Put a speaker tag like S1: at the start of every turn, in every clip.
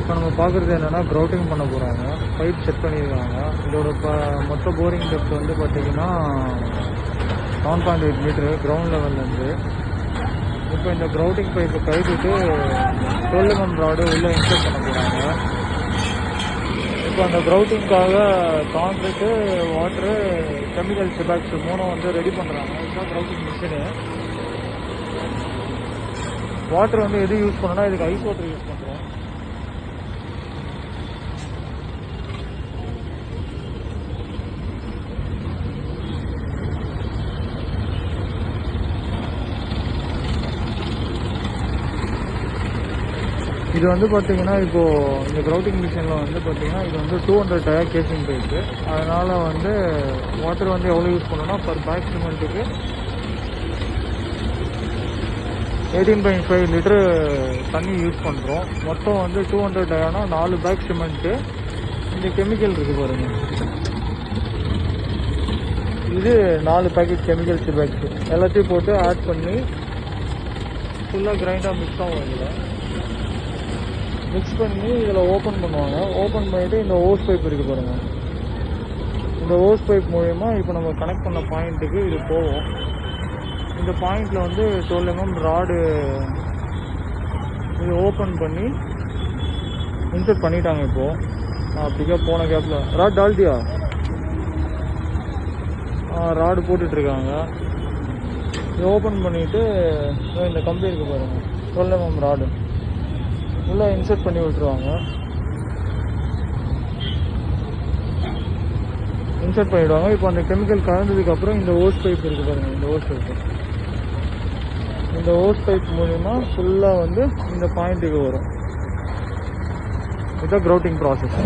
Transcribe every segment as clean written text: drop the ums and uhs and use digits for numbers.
S1: இப்போ நம்ம பார்க்குறது என்னென்னா க்ரௌட்டிங் பண்ண போகிறாங்க. பைப் செட் பண்ணியிருக்காங்க. இதோட மொத்த போரிங் டெப்த் வந்து பார்த்திங்கன்னா 7.8 மீட்ரு கிரவுண்ட் லெவல்லேருந்து. இப்போ இந்த க்ரௌட்டிங் பைப்பை கழட்டிட்டு 12 mm ராடு உள்ளே இன்சர்ட் பண்ண போகிறாங்க. இப்போ அந்த க்ரௌட்டிங்காக கான்க்ரீட்டு, வாட்ரு, கெமிக்கல் சிபாக்ஸ் 3 வந்து ரெடி பண்ணுறாங்க. இதுதான் க்ரௌட்டிங் மிஷினு. வாட்டர் வந்து எது யூஸ் பண்ணோன்னா இதுக்கு ஐஸ் வாட்டர் யூஸ் பண்ணுறோம். இது வந்து பார்த்தீங்கன்னா இப்போது இந்த க்ரௌட்டிங் மிஷினில் வந்து பார்த்தீங்கன்னா இது வந்து 200 டயர் கேசிங் பைப்பு. அதனால் வந்து வாட்டர் வந்து எவ்வளோ யூஸ் பண்ணோன்னா பர் பேக் சிமெண்ட்டுக்கு 18.5 லிட்டரு தண்ணி யூஸ் பண்ணுறோம். மொத்தம் வந்து 200 டயர்னா 4 பேக் சிமெண்ட்டு. இந்த கெமிக்கல் இருக்குது பாருங்கள், இது 4 பேக்கெட் கெமிக்கல் சிபாக்ஸு எல்லாத்தையும் போட்டு ஆட் பண்ணி ஃபுல்லாக கிரைண்டாக மிக்ஸ் ஆகும். இதில் மிக்ஸ் பண்ணி இதில் ஓப்பன் பண்ணுவாங்க. ஓப்பன் பண்ணிவிட்டு இந்த ஹோஸ் பைப் இருக்குது பாருங்கள், இந்த ஹோஸ் பைப் மூலமா இப்போ நம்ம கனெக்ட் பண்ண பாயிண்ட்டுக்கு இது போகும். இந்த பாயிண்டில் வந்து 12 mm ராடு இது ஓப்பன் பண்ணி இன்சர்ட் பண்ணிட்டாங்க. இப்போது அப்படிக்கா போன கேப்பில் ராட் டால்டியா ராடு போட்டுட்ருக்காங்க. இது ஓப்பன் பண்ணிவிட்டு இந்த கம்பி இருக்குது பாருங்கள், 12 mm ராடு உள்ளே இன்சர்ட் பண்ணி விட்டுருவாங்க. இன்சர்ட் பண்ணிவிடுவாங்க. இப்போ அந்த கெமிக்கல் கலந்ததுக்கப்புறம் இந்த ஹோஸ் பைப் இருக்குது பாருங்கள், இந்த ஹோஸ் பைப் மூலிமா ஃபுல்லாக வந்து இந்த பாயிண்ட்டுக்கு வரும். இதுதான் க்ரௌட்டிங் ப்ராசஸ்.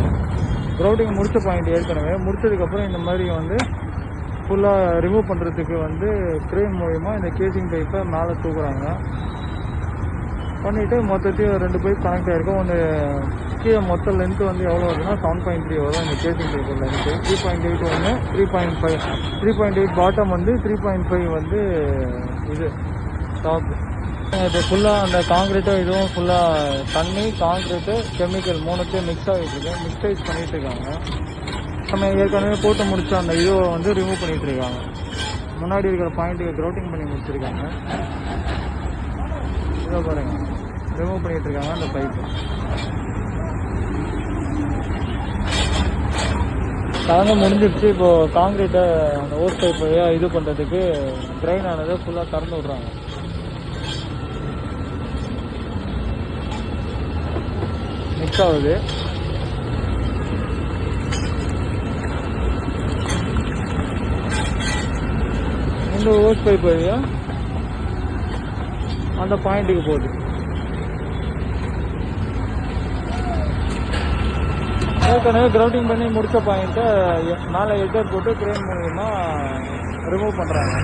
S1: க்ரௌட்டிங் முடித்த பாயிண்ட் ஏற்கனவே முடித்ததுக்கப்புறம் இந்த மாதிரி வந்து ஃபுல்லாக ரிமூவ் பண்ணுறதுக்கு வந்து க்ரேன் மூலிமா இந்த கேசிங் பைப்பை மேலே தூக்குறாங்க. பண்ணிவிட்டு மொத்தத்தையும் 2 பைப் கனெக்ட் ஆகிருக்கும். ஒன்று கீழே மொத்த லென்த்து வந்து எவ்வளோ வருதுன்னா 7.3 வரும். இந்த கேசிங் பைப்பு லென்த்து 3.8 ஒன்று, 3.5, 3.8 பாட்டம் வந்து 3.5 வந்து இது டாப். இப்போ ஃபுல்லாக அந்த காங்கிரீட்டும் இதுவும் ஃபுல்லாக தண்ணி, காங்கிரீட்டு, கெமிக்கல் 3த்தையும் மிக்ஸ் ஆகிட்டுருக்கு. மிக்சைஸ் பண்ணிகிட்ருக்காங்க. நம்ம ஏற்கனவே போட்டு முடிச்ச அந்த இதுவை வந்து ரிமூவ் பண்ணிகிட்ருக்காங்க. முன்னாடி இருக்கிற பாயிண்ட்டுக்கு க்ரௌட்டிங் பண்ணி முடிச்சிருக்காங்க. இதை பாருங்கள், ரிமூவ் பண்ணிகிட்ருக்காங்க அந்த பைப்பு. கலந்து முடிஞ்சிடுச்சு. இப்போது காங்கிரீட்டை அந்த ஹோஸ் பைப் வழியாக இது பண்ணுறதுக்கு ட்ரைன் ஆனதை ஃபுல்லாக திறந்து விட்றாங்க. மிக்ஸ் ஆகுது. இந்த ஹோஸ் பைப் வழியாக அந்த பாயிண்ட்டுக்கு போகுது. ஏற்கனவே கிரவுண்டிங் பண்ணி முடித்த பாயிண்ட்டை மேலே எட்டர் போட்டு கிரேன் மூலிமா ரிமூவ் பண்ணுறாங்க.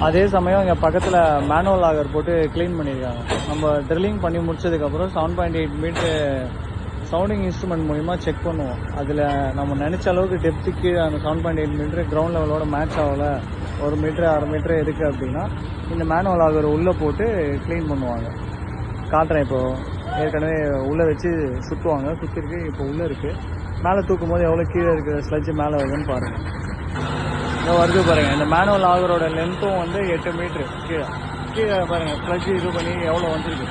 S1: அதே சமயம் இங்கே பக்கத்தில் மேனுவல் ஆகர் போட்டு க்ளீன் பண்ணியிருக்காங்க. நம்ம ட்ரில்லிங் பண்ணி முடிச்சதுக்கப்புறம் 7.8 மீட்ரு சவுண்டிங் இன்ஸ்ட்ருமெண்ட் மூலிமா செக் பண்ணுவோம். அதில் நம்ம நினச்ச அளவுக்கு டெப்த்து கீழே அந்த 7.8 மீட்ரு கிரவுண்ட் லெவலோட மேட்ச் ஆகலை, 1 மீட்ரு 1/2 மீட்ரு எதுக்கு அப்படின்னா இந்த மேனுவல் ஆகர் உள்ளே போட்டு க்ளீன் பண்ணுவாங்க. காட்டுறேன். இப்போது ஏற்கனவே உள்ளே வச்சு சுற்றுவாங்க, சுற்றிருக்கு. இப்போ உள்ளே இருக்குது. மேலே தூக்கும் போது எவ்வளோ கீழே இருக்கிற ஸ்லட்ஜு மேலே வருதுன்னு பாருங்கள். வருது பாருங்கள். இந்த மேனுவல் ஆகரோட லென்த்தும் வந்து 8 மீட்ரு கீழே பாருங்கள். ஸ்லட்ஜு இது பண்ணி எவ்வளோ வந்துருக்கு.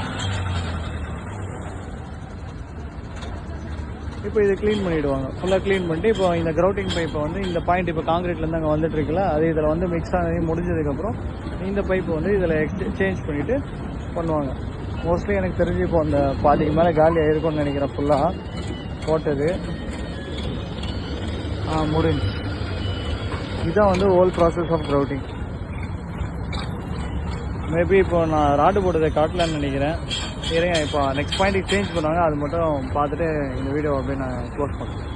S1: இப்போ இதை க்ளீன் பண்ணிவிடுவாங்க. ஃபுல்லாக க்ளீன் பண்ணிட்டு இப்போ இந்த க்ரௌட்டிங் பைப்பை வந்து இந்த பாயிண்ட் இப்போ காங்கிரீட்லேருந்து அங்கே வந்துட்டு இருக்குல்ல, அது இதில் வந்து மிக்ஸ் ஆகி முடிஞ்சதுக்கப்புறம் இந்த பைப்பு வந்து இதில் சேஞ்ச் பண்ணிவிட்டு பண்ணுவாங்க. மோஸ்ட்லி எனக்கு தெரிஞ்சு இப்போ அந்த பாதிக்கு மேலே காலி ஆகிருக்கும்னு நினைக்கிறேன். ஃபுல்லாக போட்டது முடிஞ்சு. இதுதான் வந்து whole process of grouting. Maybe இப்போ நான் ராடு போட்டதை காட்டலான்னு நினைக்கிறேன். இருங்க, இப்போ நெக்ஸ்ட் பாயிண்ட்டுக்கு சேஞ்ச் பண்ணுவாங்க. அது மட்டும் பார்த்துட்டு இந்த வீடியோ அப்படியே நான் க்ளோஸ் பண்ணுறேன்.